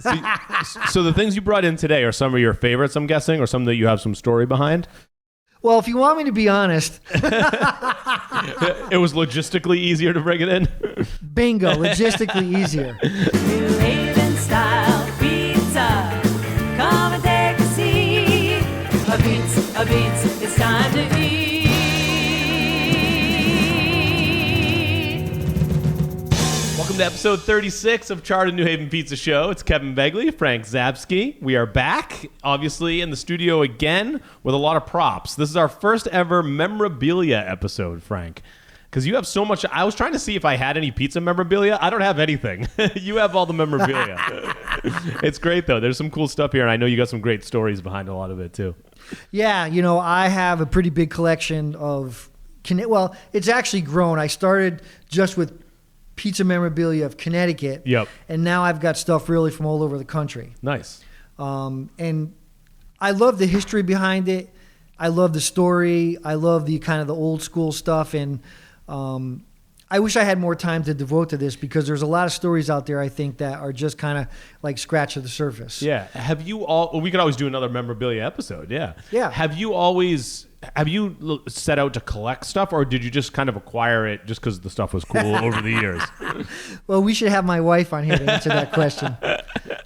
So the things you brought in today are some of your favorites, I'm guessing, or some that you have some story behind? Well, if you want me to be honest, It was logistically easier to bring it in? bingo, logistically easier. New Haven style pizza. Come and take a seat. A beats, it's time to eat. Welcome to episode 36 of Charred and New Haven Pizza Show. It's Kevin Begley, Frank Zabsky. We are back, obviously, in the studio again with a lot of props. This is our first ever Memorabilia episode, Frank. Because you have so much. I was trying to see if I had any pizza memorabilia. I don't have anything. You have all the memorabilia. It's great, though. There's some cool stuff here, and I know you got some great stories behind a lot of it, too. Yeah, I have a pretty big collection of, well, it's actually grown. I started just with pizza memorabilia of Connecticut. Yep. And now I've got stuff really from all over the country. Nice. And I love the history behind it. I love the story. I love the kind of the old school stuff. And I wish I had more time to devote to this because there's a lot of stories out there, I think, that are just kind of like scratching the surface. Yeah. Have you all? Well, we could always do another memorabilia episode. Yeah. Yeah. Have you set out to collect stuff, or did you just kind of acquire it just because the stuff was cool over the years? Well, we should have my wife on here to answer that question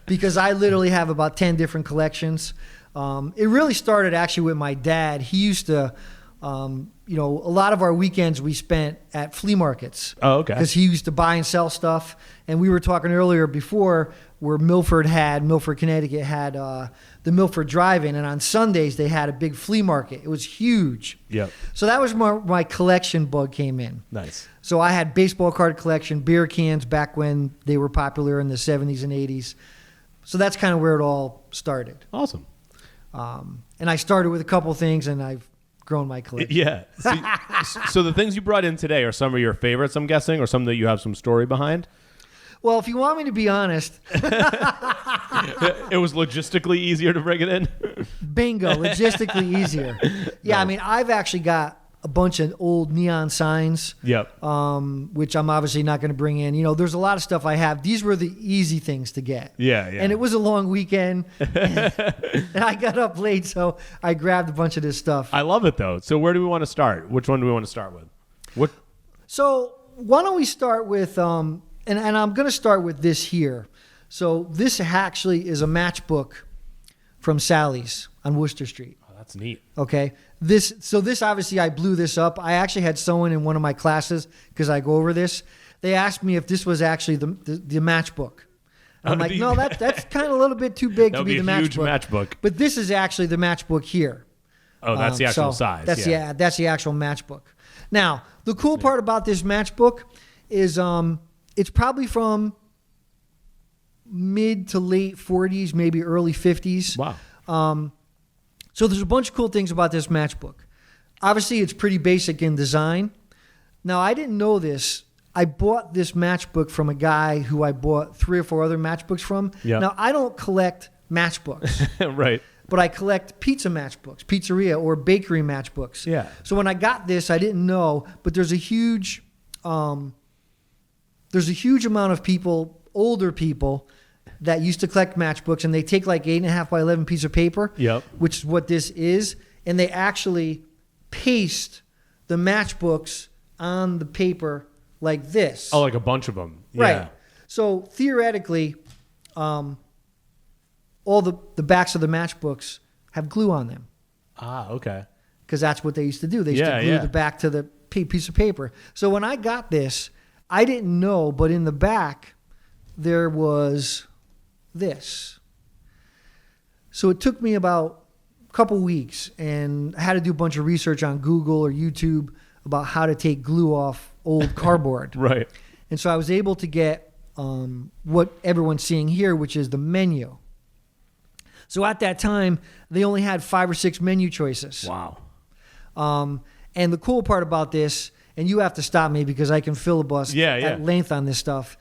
because I literally have about 10 different collections. It really started actually with my dad. He used to, a lot of our weekends we spent at flea markets. Oh, okay. Because he used to buy and sell stuff. And we were talking earlier before where Milford, Connecticut had the Milford Drive-In. And on Sundays, they had a big flea market. It was huge. Yep. So that was where my collection bug came in. Nice. So I had baseball card collection, beer cans back when they were popular in the 70s and 80s. So that's kind of where it all started. Awesome. And I started with a couple things, and I've grown my collection. Yeah. So the things you brought in today are some of your favorites, I'm guessing, or some that you have some story behind? Well, if you want me to be honest, It was logistically easier to bring it in? bingo, logistically easier. Yeah, No. I mean, I've actually got a bunch of old neon signs, Yep. which I'm obviously not going to bring in. There's a lot of stuff I have. These were the easy things to get. Yeah. And it was a long weekend, and I got up late, so I grabbed a bunch of this stuff. I love it, though. So where do we want to start? Which one do we want to start with? What? So why don't we start with, and I'm going to start with this here. So this actually is a matchbook from Sally's on Worcester Street. Oh, that's neat. Okay. This obviously I blew this up. I actually had someone in one of my classes, because I go over this. They asked me if this was actually the matchbook. I'm like, no, that's kind of a little bit too big to be the matchbook. Huge matchbook. But this is actually the matchbook here. Oh, that's the actual size. That's the actual matchbook. Now, the cool part about this matchbook is it's probably from mid to late 40s, maybe early 50s. Wow. So there's a bunch of cool things about this matchbook. Obviously, it's pretty basic in design. Now, I didn't know this. I bought this matchbook from a guy who I bought 3 or 4 other matchbooks from. Yeah. Now, I don't collect matchbooks. Right. But I collect pizza matchbooks, pizzeria or bakery matchbooks. Yeah. So when I got this, I didn't know, but there's a huge amount of people, older people, that used to collect matchbooks, and they take like 8.5 by 11 piece of paper, Yep. which is what this is, and they actually paste the matchbooks on the paper like this. Oh, like a bunch of them. Right. Yeah. So theoretically, all the backs of the matchbooks have glue on them. Ah, okay. Because that's what they used to do. They used to glue the back to the piece of paper. So when I got this, I didn't know, but in the back, there was this. So it took me about a couple weeks, and I had to do a bunch of research on Google or YouTube about how to take glue off old cardboard. Right. And so I was able to get what everyone's seeing here, which is the menu. So at that time, they only had 5 or 6 menu choices. Wow. And the cool part about this, and you have to stop me because I can filibuster at length on this stuff.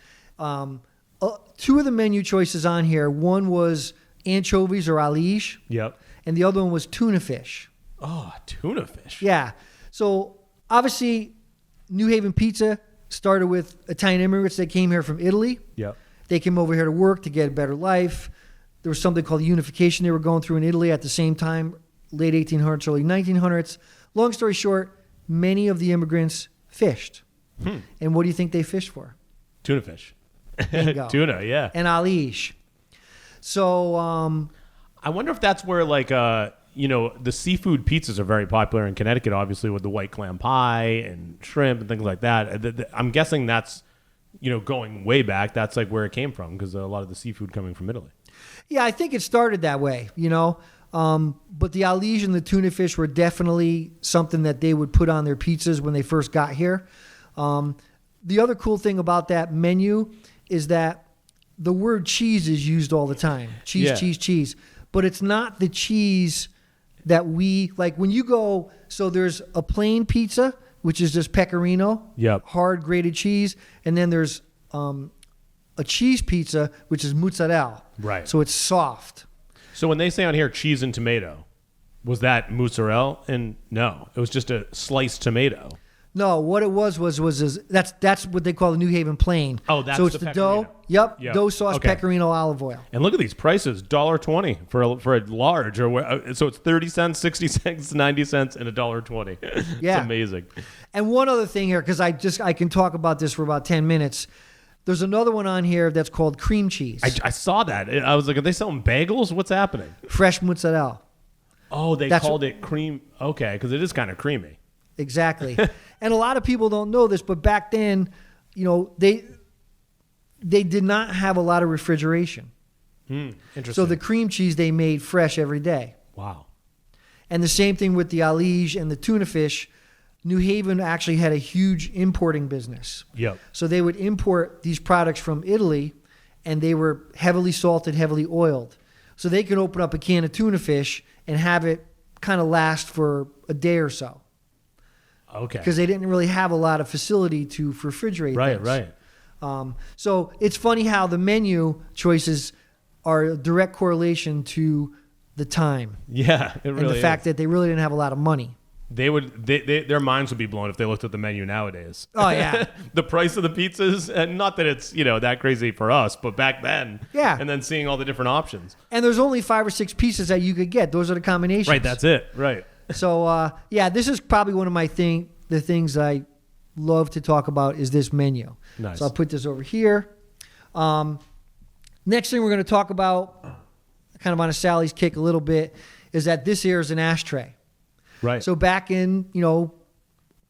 2 of the menu choices on here, one was anchovies or alige. Yep. And the other one was tuna fish. Oh, tuna fish. Yeah. So obviously, New Haven Pizza started with Italian immigrants that came here from Italy. Yep. They came over here to work to get a better life. There was something called unification they were going through in Italy at the same time, late 1800s, early 1900s. Long story short, many of the immigrants fished. And what do you think they fished for? Tuna fish. Bingo. Tuna, yeah. And alish. So I wonder if that's where, like, the seafood pizzas are very popular in Connecticut, obviously, with the white clam pie and shrimp and things like that. I'm guessing that's, going way back. That's like where it came from, because a lot of the seafood coming from Italy. Yeah, I think it started that way, but the alish and the tuna fish were definitely something that they would put on their pizzas when they first got here. The other cool thing about that menu is that the word cheese is used all the time. Cheese. But it's not the cheese that we, like when you go, so there's a plain pizza, which is just pecorino, hard grated cheese. And then there's a cheese pizza, which is mozzarella. Right. So it's soft. So when they say on here cheese and tomato, was that mozzarella? And no, it was just a sliced tomato. No, what it was that's what they call the New Haven plain. Oh, that's so it's the the dough. Yep, dough sauce, okay. pecorino, olive oil. And look at these prices: $1.20 for a large, so it's 30 cents, 60 cents, 90 cents, and $1.20. Yeah, it's amazing. And one other thing here, because I can talk about this for about 10 minutes. There's another one on here that's called cream cheese. I saw that. I was like, are they selling bagels? What's happening? Fresh mozzarella. Oh, they called it cream. Okay, because it is kind of creamy. Exactly. And a lot of people don't know this, but back then, they did not have a lot of refrigeration. Interesting. So the cream cheese they made fresh every day. Wow. And the same thing with the alish and the tuna fish. New Haven actually had a huge importing business. Yep. So they would import these products from Italy, and they were heavily salted, heavily oiled. So they could open up a can of tuna fish and have it kind of last for a day or so. Okay. Because they didn't really have a lot of facility to refrigerate things. Right. So it's funny how the menu choices are a direct correlation to the time. Yeah, it really and the fact is. that they really didn't have a lot of money. Their minds would be blown if they looked at the menu nowadays. Oh, yeah. The price of the pizzas, and not that it's, that crazy for us, but back then. Yeah. And then seeing all the different options. And there's only 5 or 6 pieces that you could get. Those are the combinations. Right, that's it. Right. So, this is probably one of my the things I love to talk about is this menu. Nice. So I'll put this over here. Next thing we're going to talk about, kind of on a Sally's kick a little bit, is that this here is an ashtray. Right. So back in,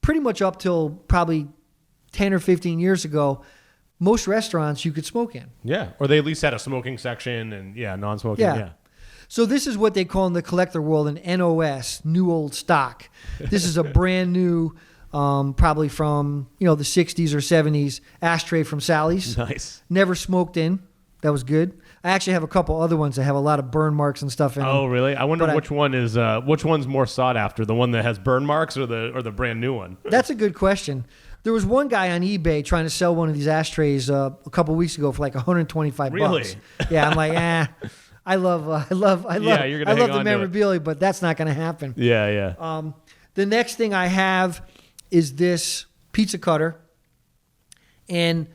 pretty much up till probably 10 or 15 years ago, most restaurants you could smoke in. Yeah. Or they at least had a smoking section and, non-smoking. Yeah. So this is what they call in the collector world an NOS, new old stock. This is a brand new, probably from, the 60s or 70s ashtray from Sally's. Nice. Never smoked in. That was good. I actually have a couple other ones that have a lot of burn marks and stuff in them. Oh, really? I wonder which one's more sought after, the one that has burn marks or the brand new one? That's a good question. There was one guy on eBay trying to sell one of these ashtrays a couple weeks ago for like $125. Really? Yeah, I'm like, I love the memorabilia, but that's not going to happen. Yeah. The next thing I have is this pizza cutter, and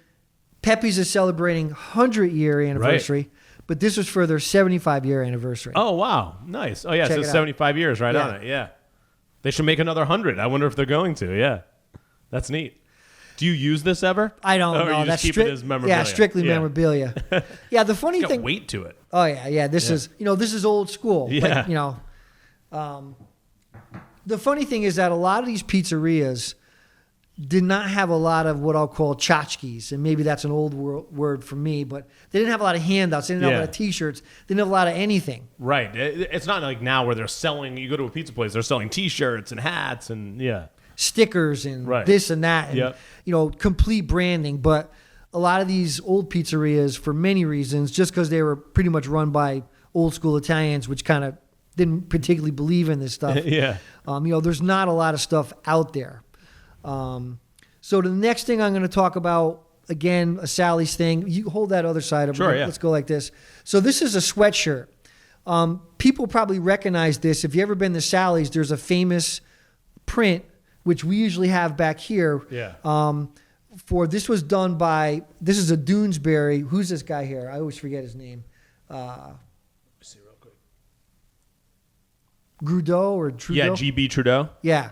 Pepe's is celebrating 100-year anniversary, right. But this was for their 75-year anniversary. Oh, wow. Nice. Oh, yeah, Check so it out. 75 years on it. Yeah. They should make another 100. I wonder if they're going to. Yeah. That's neat. Do you use this ever? I don't know. Or you just keep it as memorabilia? Yeah, strictly memorabilia. Yeah, the funny it's got thing. weight to it. Oh yeah. This is old school. Yeah. The funny thing is that a lot of these pizzerias did not have a lot of what I'll call tchotchkes, and maybe that's an old word for me, but they didn't have a lot of handouts. They didn't have a lot of T-shirts. They didn't have a lot of anything. Right. It's not like now where they're selling. You go to a pizza place, they're selling T-shirts and hats and stickers and this and that, and complete branding. But a lot of these old pizzerias, for many reasons, just because they were pretty much run by old school Italians, which kind of didn't particularly believe in this stuff. There's not a lot of stuff out there. So the next thing I'm going to talk about, again, a Sally's thing. You hold that other side up. Sure, yeah. Let's go like this. So this is a sweatshirt. People probably recognize this. If you ever been to Sally's, there's a famous print, which we usually have back here, this was done by, this is a Doonesbury. Who's this guy here? I always forget his name. See real quick. Grudeau or Trudeau? Yeah, GB Trudeau. Yeah.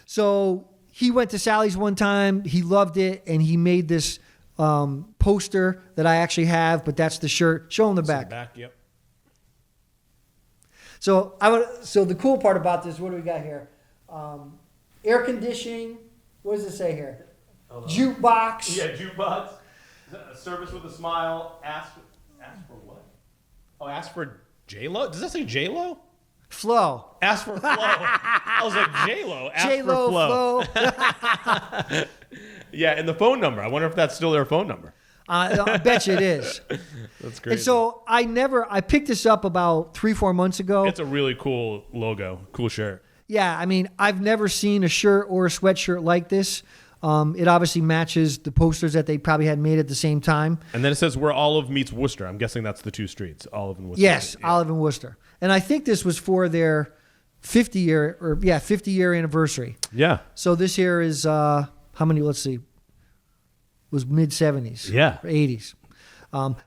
So he went to Sally's one time. He loved it, and he made this poster that I actually have, but that's the shirt. Show him the back. Yep. So the cool part about this, what do we got here? Air conditioning. What does it say here? Jukebox. Yeah, jukebox. Service with a smile. Ask for what? Oh, ask for J-Lo? Does that say J-Lo? Flo. Ask for Flo. I was like, J-Lo. Ask J-Lo, for Flo. Yeah, and the phone number. I wonder if that's still their phone number. I bet you it is. That's great. And so I picked this up about 3-4 months ago. It's a really cool logo. Cool shirt. Yeah, I mean, I've never seen a shirt or a sweatshirt like this. It obviously matches the posters that they probably had made at the same time. And then it says where Olive meets Worcester. I'm guessing that's the two streets, Olive and Worcester. Yes, yeah. Olive and Worcester. And I think this was for their 50-year anniversary. Yeah. So this here is how many? Let's see. It was mid-70s. Yeah. Or 80s.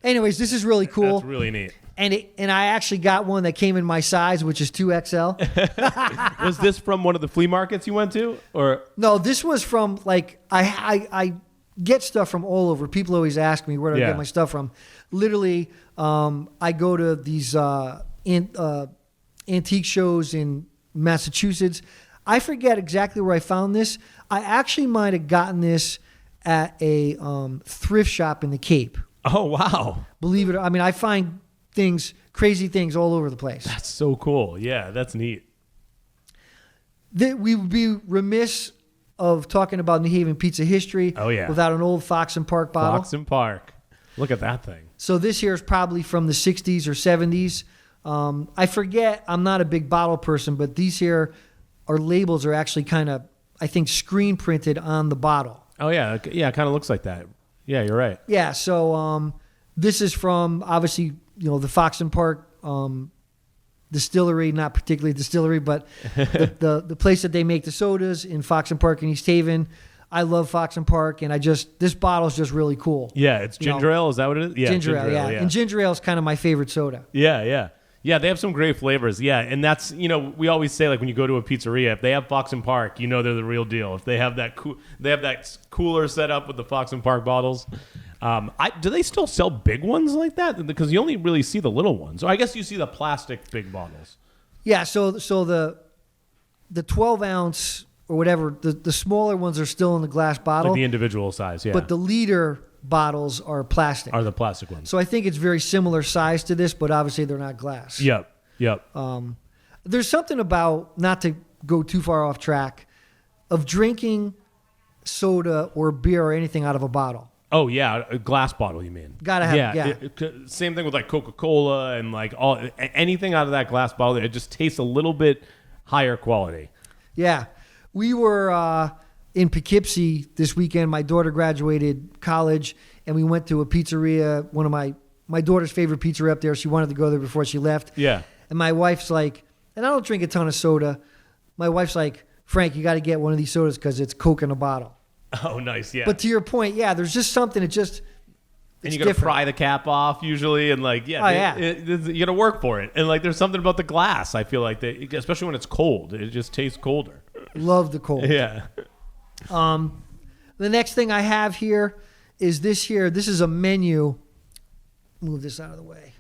Anyways, this is really cool. That's really neat. And I actually got one that came in my size, which is 2XL. Was this from one of the flea markets you went to, or No, this was from like I get stuff from all over. People always ask me where do I get my stuff from. Literally, I go to these antique shows in Massachusetts. I forget exactly where I found this. I actually might have gotten this at a thrift shop in the Cape. Oh wow! Believe it or I mean, I find crazy things all over the place. That's so cool. Yeah, that's neat. We would be remiss of talking about New Haven pizza history without an old Fox and Park bottle. Fox and Park. Look at that thing. So this here is probably from the 60s or 70s. I forget. I'm not a big bottle person, but these here labels are actually kind of, I think, screen printed on the bottle. Oh, yeah. Yeah, it kind of looks like that. Yeah, you're right. Yeah, so this is from, obviously, the Fox and Park distillery, not particularly distillery, but the place that they make the sodas in Fox and Park in East Haven. I love Fox and Park, and this bottle's just really cool. Yeah, it's ginger ale. Is that what it is? Yeah, ginger ale, yeah. And ginger ale is kind of my favorite soda. Yeah, yeah. Yeah, they have some great flavors. Yeah, and that's, we always say, like, when you go to a pizzeria, if they have Fox and Park, they're the real deal. If they have that cooler set up with the Fox and Park bottles. Do they still sell big ones like that? Because you only really see the little ones. Or I guess you see the plastic big bottles. Yeah, so the 12 ounce or whatever, the smaller ones are still in the glass bottle. Like the individual size, yeah. But the liter bottles are plastic. Are the plastic ones. So I think it's very similar size to this, but obviously they're not glass. Yep. There's something about, not to go too far off track, of drinking soda or beer or anything out of a bottle. Oh, yeah, a glass bottle, you mean? Gotta have, same thing with like Coca-Cola and like anything out of that glass bottle. It just tastes a little bit higher quality. Yeah. We were in Poughkeepsie this weekend. My daughter graduated college, and we went to a pizzeria, one of my daughter's favorite pizzeria up there. She wanted to go there before she left. Yeah. And my wife's like, and I don't drink a ton of soda. My wife's like, Frank, you got to get one of these sodas because it's Coke in a bottle. Oh, nice, yeah. But to your point, yeah, there's just something. And you got to pry the cap off usually, and like, you got to work for it. And like, there's something about the glass. I feel like especially when it's cold, it just tastes colder. Love the cold. Yeah. The next thing I have here is this here. This is a menu. Move this out of the way.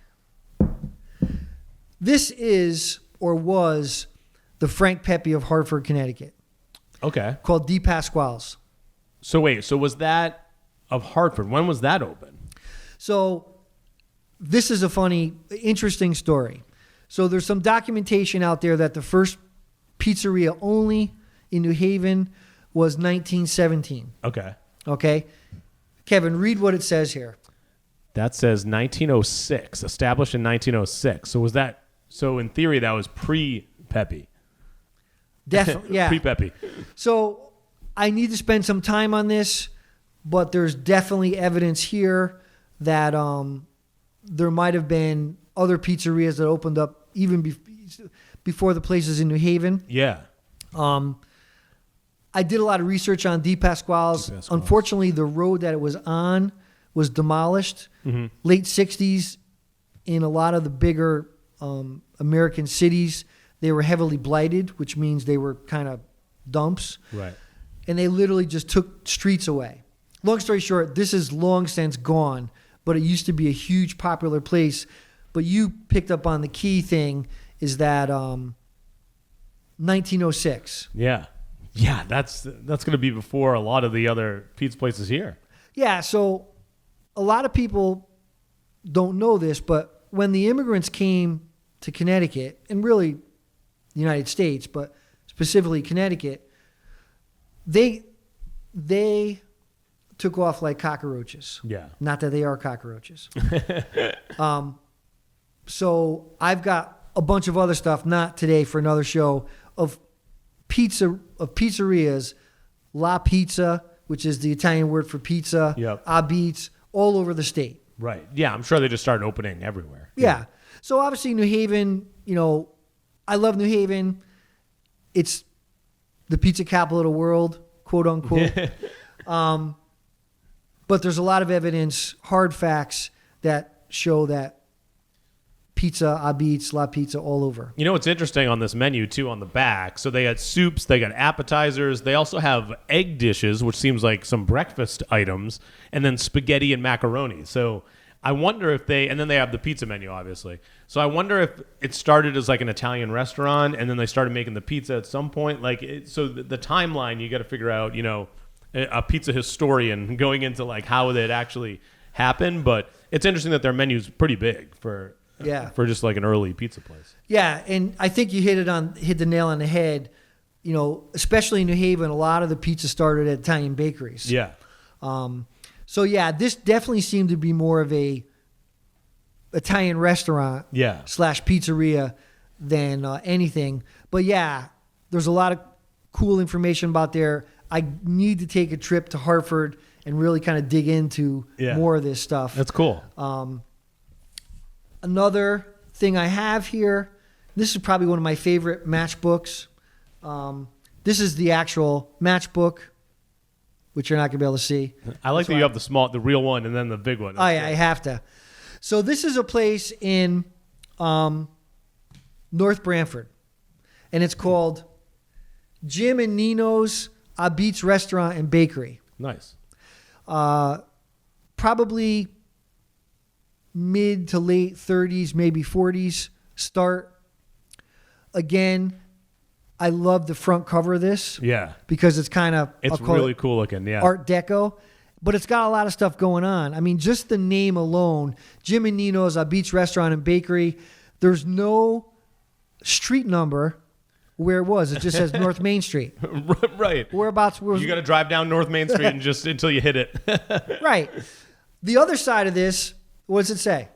This is or was the Frank Pepe of Hartford, Connecticut. Okay. Called De Pasquale's. So wait, so was that of Hartford? When was that open? So this is a funny, interesting story. So there's some documentation out there that the first pizzeria only in New Haven was 1917. Okay. Kevin, read what it says here. That says 1906, established in 1906. So in theory, that was pre-Pepe. Definitely, yeah. Pre-Pepe. So I need to spend some time on this, but there's definitely evidence here that there might have been other pizzerias that opened up even before the places in New Haven. Yeah. I did a lot of research on Di Pasquale's. Unfortunately, the road that it was on was demolished. Late 60s in a lot of the bigger American cities. They were heavily blighted, which means they were kind of dumps. Right. And they literally just took streets away. Long story short, this is long since gone, but it used to be a huge popular place. But you picked up on the key thing is that 1906. Yeah. Yeah, that's going to be before a lot of the other pizza places here. Yeah, so a lot of people don't know this, but when the immigrants came to Connecticut, and really the United States, but specifically Connecticut, they took off like cockroaches. Yeah. Not that they are cockroaches. So I've got a bunch of other stuff, not today for another show, of pizzerias, La Pizza, which is the Italian word for pizza, Abits, all over the state. Right. Yeah, I'm sure they just started opening everywhere. Yeah. So obviously New Haven, I love New Haven. It's the pizza capital of the world, quote unquote. But there's a lot of evidence, hard facts that show that pizza, Abits, La Pizza, all over. You know what's interesting on this menu, too, on the back? So they got soups, they got appetizers, they also have egg dishes, which seems like some breakfast items, and then spaghetti and macaroni. So I wonder if and then they have the pizza menu, obviously. So I wonder if it started as like an Italian restaurant, and then they started making the pizza at some point. So the timeline, you got to figure out, a pizza historian going into like how it actually happened. But it's interesting that their menu's pretty big for just like an early pizza place. Yeah, and I think you hit the nail on the head. Especially in New Haven, a lot of the pizza started at Italian bakeries. Yeah. So yeah, this definitely seemed to be more of a Italian restaurant / pizzeria than anything. But yeah, there's a lot of cool information about there. I need to take a trip to Hartford and really kind of dig into more of this stuff. That's cool. Another thing I have here, this is probably one of my favorite matchbooks. This is the actual matchbook, which you're not going to be able to see. I like that you have the real one and then the big one. I have to. So this is a place in North Branford, and it's called Jim and Ninos Abits Restaurant and Bakery. Nice. Probably mid to late 30s, maybe 40s start. Again, I love the front cover of this. Yeah. Because it's kind of... It's really cool looking, yeah. Art Deco. But it's got a lot of stuff going on. I mean, just the name alone, Jim and Ninos Abits Restaurant and Bakery, there's no street number where it was. It just says North Main Street. Right. Whereabouts... You got to drive down North Main Street and just until you hit it. Right. The other side of this, what does it say?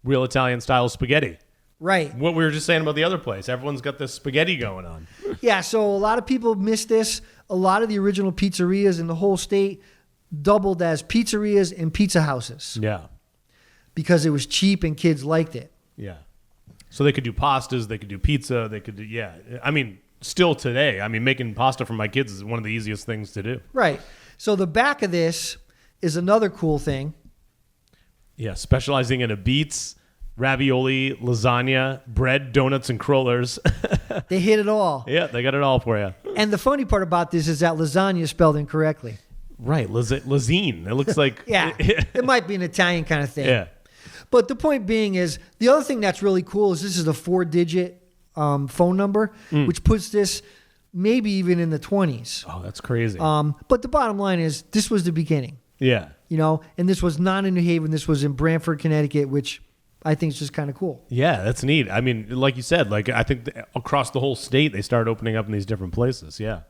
Real Italian style spaghetti. Right. What we were just saying about the other place. Everyone's got this spaghetti going on. Yeah, so a lot of people miss this. A lot of the original pizzerias in the whole state doubled as pizzerias and pizza houses. Yeah. Because it was cheap and kids liked it. Yeah. So they could do pastas, they could do pizza, they could do, I mean, still today, making pasta for my kids is one of the easiest things to do. Right. So the back of this is another cool thing. Yeah, specializing in Abits, ravioli, lasagna, bread, donuts, and crullers. They hit it all. Yeah, they got it all for you. And the funny part about this is that lasagna is spelled incorrectly. Right, lazine. It looks like... Yeah, it might be an Italian kind of thing. Yeah. But the point being is, the other thing that's really cool is this is a 4-digit phone number, which puts this maybe even in the 20s. Oh, that's crazy. But the bottom line is, this was the beginning. Yeah. And this was not in New Haven. This was in Branford, Connecticut, which I think is just kind of cool. Yeah, that's neat. I mean, like you said, I think across the whole state, they started opening up in these different places. Yeah.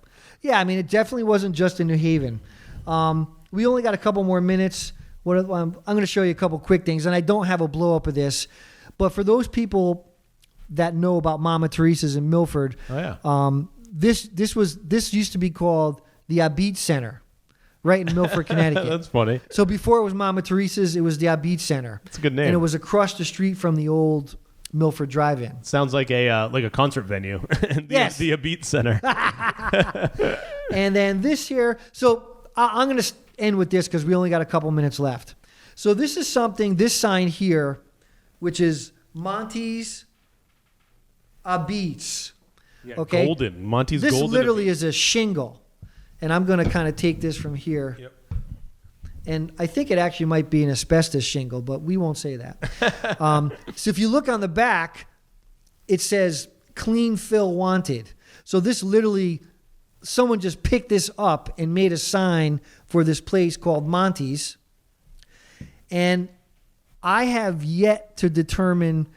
Yeah, it definitely wasn't just in New Haven. We only got a couple more minutes. I'm going to show you a couple quick things, and I don't have a blow up of this, but for those people that know about Mama Teresa's in Milford, this used to be called the Abits Center, right in Milford, Connecticut. That's funny. So before it was Mama Teresa's, it was the Abits Center. That's a good name. And it was across the street from the old Milford Drive-In. Sounds like a concert venue. Yes. The Abits Center. And then this here. So I'm going to end with this because we only got a couple minutes left. So this is something, this sign here, which is Montys Pizza. Yeah, Okay. Golden. Montys This Golden. literally is a shingle. And I'm going to kind of take this from here. Yep. And I think it actually might be an asbestos shingle, but we won't say that. So if you look on the back, it says clean fill wanted. So this literally, someone just picked this up and made a sign for this place called Montys. And I have yet to determine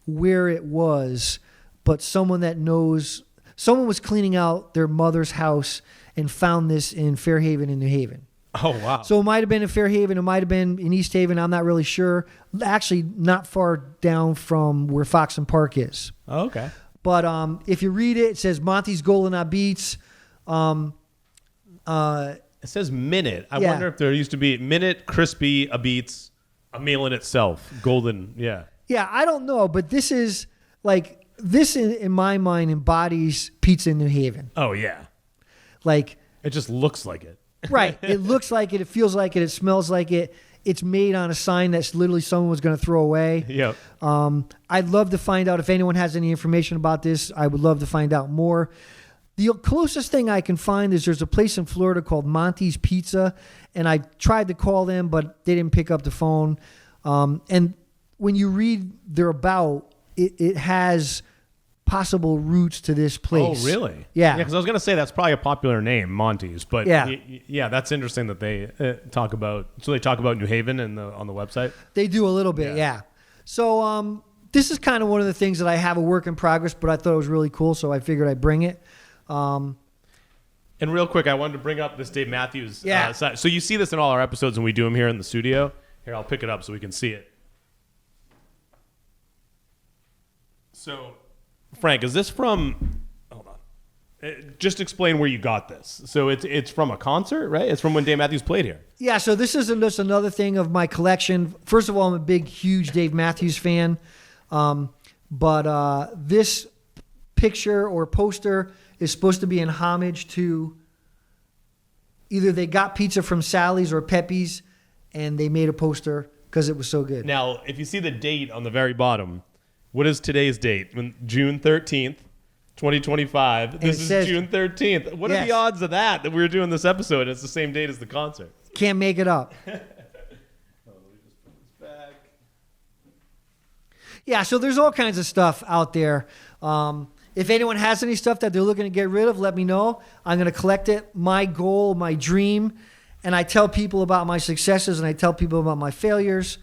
where it was, but someone that knows, someone was cleaning out their mother's house and found this in Fairhaven in New Haven. Oh, wow. So it might have been in Fairhaven. It might have been in East Haven. I'm not really sure. Actually, not far down from where Fox and Park is. Oh, okay. But if you read it, it says Montys Golden Beats. It says minute. I Yeah. wonder if there used to be minute, crispy, a beats, a meal in itself. Golden, yeah. Yeah, I don't know. But this is like, this in my mind embodies pizza in New Haven. Oh, yeah. Like, It just looks like it. right. It looks like it. It feels like it. It smells like it. It's made on a sign that's literally someone was going to throw away. Yep. I'd love to find out if anyone has any information about this. I would love to find out more. The closest thing I can find is there's a place in Florida called Montys Pizza, and I tried to call them, but they didn't pick up the phone. And when you read their about, it has possible roots to this place. Oh, really? Yeah. Yeah, because I was going to say that's probably a popular name, Montys. But Yeah. yeah, that's interesting that they talk about. So they talk about New Haven on the website. They do a little bit, yeah. So this is kind of one of the things that I have a work in progress, but I thought it was really cool, so I figured I'd bring it. And real quick, I wanted to bring up this Dave Matthews. Yeah. So you see this in all our episodes when we do them here in the studio. Here, I'll pick it up so we can see it. So, Frank, is this from... Hold on. Just explain where you got this. So it's from a concert, right? It's from when Dave Matthews played here. Yeah, so this is just another thing of my collection. First of all, I'm a big, huge Dave Matthews fan. But this picture or poster is supposed to be in homage to either they got pizza from Sally's or Pepe's, and they made a poster because it was so good. Now, if you see the date on the very bottom, what is today's date? June 13th, 2025. This is says- June 13th. What are Yes. the odds of that we were doing this episode? It's the same date as the concert. Can't make it up. Yeah, so there's all kinds of stuff out there. If anyone has any stuff that they're looking to get rid of, let me know. I'm going to collect it. My goal, my dream, and I tell people about my successes and I tell people about my failures.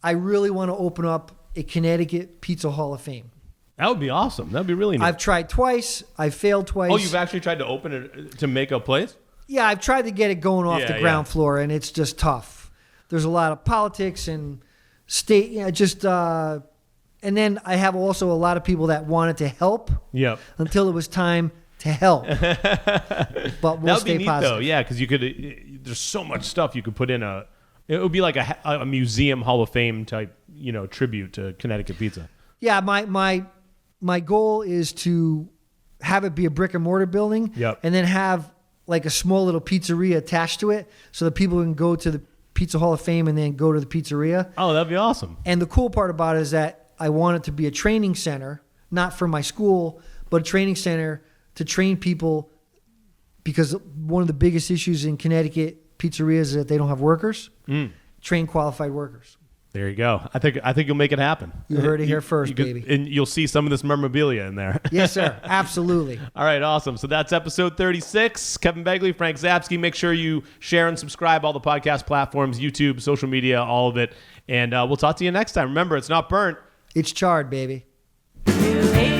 I really want to open up a Connecticut Pizza Hall of Fame. That would be awesome. That would be really neat. I've tried twice. I've failed twice. Oh, you've actually tried to open it to make a place? Yeah, I've tried to get it going off Yeah, the ground floor, and it's just tough. There's a lot of politics and state, and then I have also a lot of people that wanted to help Yep. until it was time to help. But we'll That would stay be neat, positive. though. Yeah, because you could. There's so much stuff you could put in It would be like a museum Hall of Fame type, tribute to Connecticut pizza. Yeah, my goal is to have it be a brick and mortar building, Yep. and then have like a small little pizzeria attached to it, so that people can go to the Pizza Hall of Fame and then go to the pizzeria. Oh, that'd be awesome. And the cool part about it is that I want it to be a training center, not for my school, but a training center to train people, because one of the biggest issues in Connecticut pizzerias is that they don't have workers. Train qualified workers. There you go. I think you'll make it happen. You heard it here first, baby. And you'll see some of this memorabilia in there. Yes, sir. Absolutely. All right, awesome. So that's episode 36. Kevin Begley, Frank Zapsky. Make sure you share and subscribe all the podcast platforms, YouTube, social media, all of it. And we'll talk to you next time. Remember, it's not burnt. It's charred, baby. New Haven.